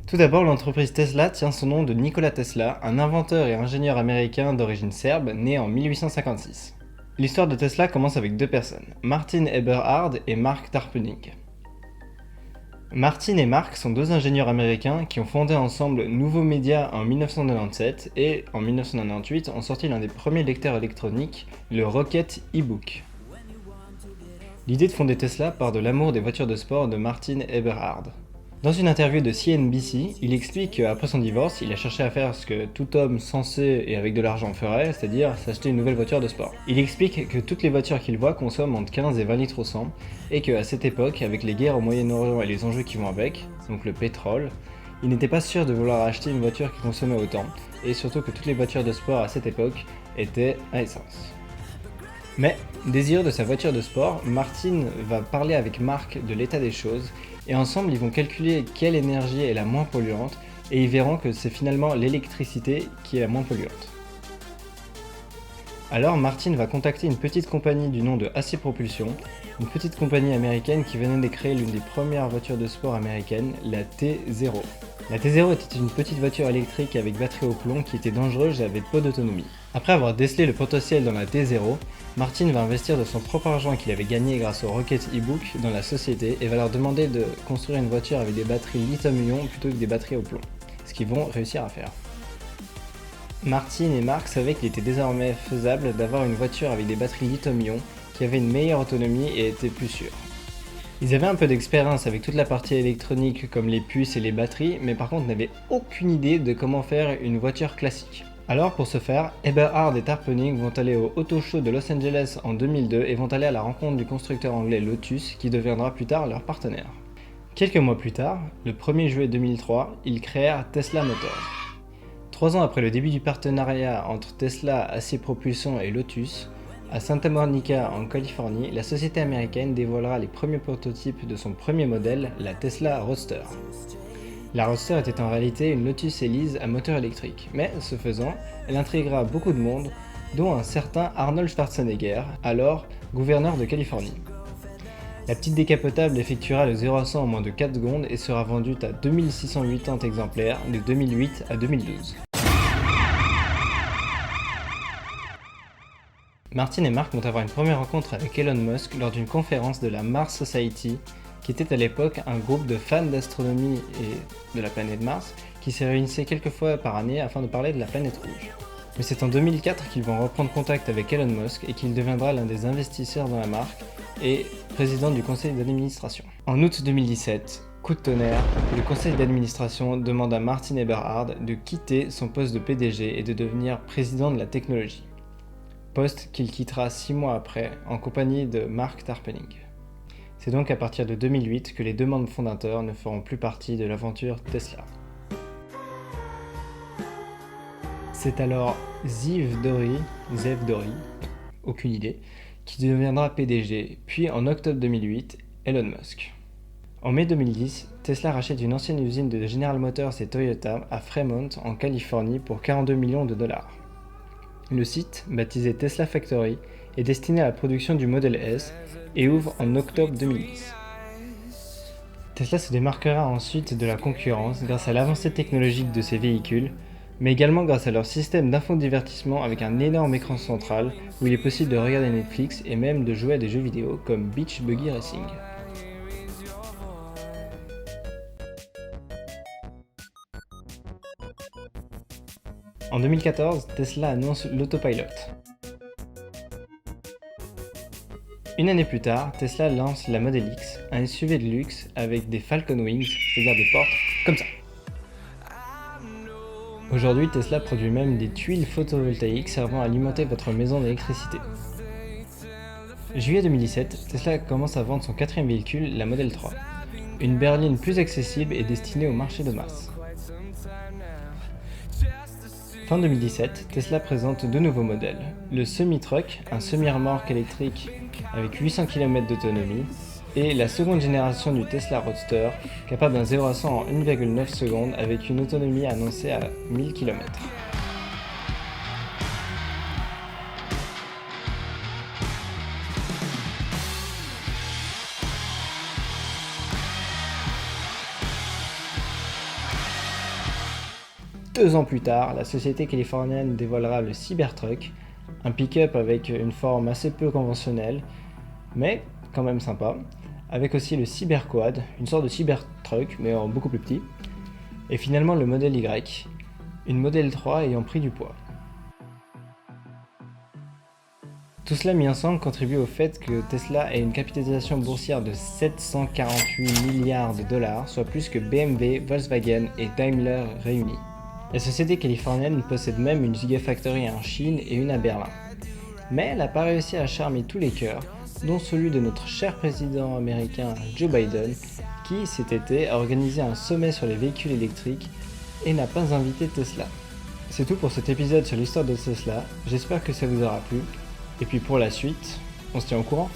Tout d'abord, l'entreprise Tesla tient son nom de Nikola Tesla, un inventeur et ingénieur américain d'origine serbe né en 1856. L'histoire de Tesla commence avec deux personnes, Martin Eberhard et Mark Tarpenning. Martin et Mark sont deux ingénieurs américains qui ont fondé ensemble Nouveau Media en 1997 et en 1998 ont sorti l'un des premiers lecteurs électroniques, le Rocket e-book. L'idée de fonder Tesla part de l'amour des voitures de sport de Martin Eberhard. Dans une interview de CNBC, il explique qu'après son divorce, il a cherché à faire ce que tout homme sensé et avec de l'argent ferait, c'est-à-dire s'acheter une nouvelle voiture de sport. Il explique que toutes les voitures qu'il voit consomment entre 15 et 20 litres au 100, et qu'à cette époque, avec les guerres au Moyen-Orient et les enjeux qui vont avec, donc le pétrole, il n'était pas sûr de vouloir acheter une voiture qui consommait autant, et surtout que toutes les voitures de sport à cette époque étaient à essence. Mais, désireux de sa voiture de sport, Martin va parler avec Mark de l'état des choses, et ensemble ils vont calculer quelle énergie est la moins polluante, et ils verront que c'est finalement l'électricité qui est la moins polluante. Alors Martin va contacter une petite compagnie du nom de AC Propulsion, une petite compagnie américaine qui venait de créer l'une des premières voitures de sport américaines, la T0. La T0 était une petite voiture électrique avec batterie au plomb qui était dangereuse et avait peu d'autonomie. Après avoir décelé le potentiel dans la T0, Martin va investir de son propre argent qu'il avait gagné grâce au Rocket e-book dans la société et va leur demander de construire une voiture avec des batteries lithium-ion plutôt que des batteries au plomb, ce qu'ils vont réussir à faire. Martin et Mark savaient qu'il était désormais faisable d'avoir une voiture avec des batteries lithium-ion qui avaient une meilleure autonomie et étaient plus sûres. Ils avaient un peu d'expérience avec toute la partie électronique comme les puces et les batteries, mais par contre n'avaient aucune idée de comment faire une voiture classique. Alors pour ce faire, Eberhard et Tarpenning vont aller au Auto Show de Los Angeles en 2002 et vont aller à la rencontre du constructeur anglais Lotus qui deviendra plus tard leur partenaire. Quelques mois plus tard, le 1er juillet 2003, ils créèrent Tesla Motors. 3 ans après le début du partenariat entre Tesla, AC Propulsion et Lotus, à Santa Monica en Californie, la société américaine dévoilera les premiers prototypes de son premier modèle, la Tesla Roadster. La Roadster était en réalité une Lotus Elise à moteur électrique, mais ce faisant, elle intriguera beaucoup de monde, dont un certain Arnold Schwarzenegger, alors gouverneur de Californie. La petite décapotable effectuera le 0 à 100 en moins de 4 secondes et sera vendue à 2680 exemplaires de 2008 à 2012. Martin et Mark vont avoir une première rencontre avec Elon Musk lors d'une conférence de la Mars Society, qui était à l'époque un groupe de fans d'astronomie et de la planète Mars qui se réunissait quelques fois par année afin de parler de la planète rouge. Mais c'est en 2004 qu'ils vont reprendre contact avec Elon Musk et qu'il deviendra l'un des investisseurs dans la marque et président du conseil d'administration. En août 2017, coup de tonnerre, le conseil d'administration demande à Martin Eberhard de quitter son poste de PDG et de devenir président de la technologie. Poste qu'il quittera 6 mois après en compagnie de Mark Tarpenning. C'est donc à partir de 2008 que les deux membres fondateurs ne feront plus partie de l'aventure Tesla. C'est alors Zeev Dory, aucune idée, qui deviendra PDG, puis en octobre 2008, Elon Musk. En mai 2010, Tesla rachète une ancienne usine de General Motors et Toyota à Fremont, en Californie, pour 42 millions de dollars. Le site, baptisé Tesla Factory, est destiné à la production du modèle S et ouvre en octobre 2010. Tesla se démarquera ensuite de la concurrence grâce à l'avancée technologique de ses véhicules, mais également grâce à leur système d'infodivertissement avec un énorme écran central où il est possible de regarder Netflix et même de jouer à des jeux vidéo comme Beach Buggy Racing. En 2014, Tesla annonce l'autopilot. Une année plus tard, Tesla lance la Model X, un SUV de luxe avec des Falcon Wings, c'est-à-dire des portes comme ça. Aujourd'hui, Tesla produit même des tuiles photovoltaïques servant à alimenter votre maison d'électricité. Juillet 2017, Tesla commence à vendre son quatrième véhicule, la Model 3. Une berline plus accessible et destinée au marché de masse. Fin 2017, Tesla présente deux nouveaux modèles. Le semi-truck, un semi-remorque électrique avec 800 km d'autonomie, et la seconde génération du Tesla Roadster, capable d'un 0 à 100 en 1,9 secondes avec une autonomie annoncée à 1000 km. 2 ans plus tard, la société californienne dévoilera le Cybertruck, un pick-up avec une forme assez peu conventionnelle, mais quand même sympa, avec aussi le Cyberquad, une sorte de Cybertruck mais en beaucoup plus petit, et finalement le modèle Y, une Model 3 ayant pris du poids. Tout cela mis ensemble contribue au fait que Tesla ait une capitalisation boursière de 748 milliards de dollars, soit plus que BMW, Volkswagen et Daimler réunis. La société californienne possède même une Gigafactory en Chine et une à Berlin. Mais elle n'a pas réussi à charmer tous les cœurs, dont celui de notre cher président américain Joe Biden, qui cet été a organisé un sommet sur les véhicules électriques et n'a pas invité Tesla. C'est tout pour cet épisode sur l'histoire de Tesla, j'espère que ça vous aura plu. Et puis pour la suite, on se tient au courant.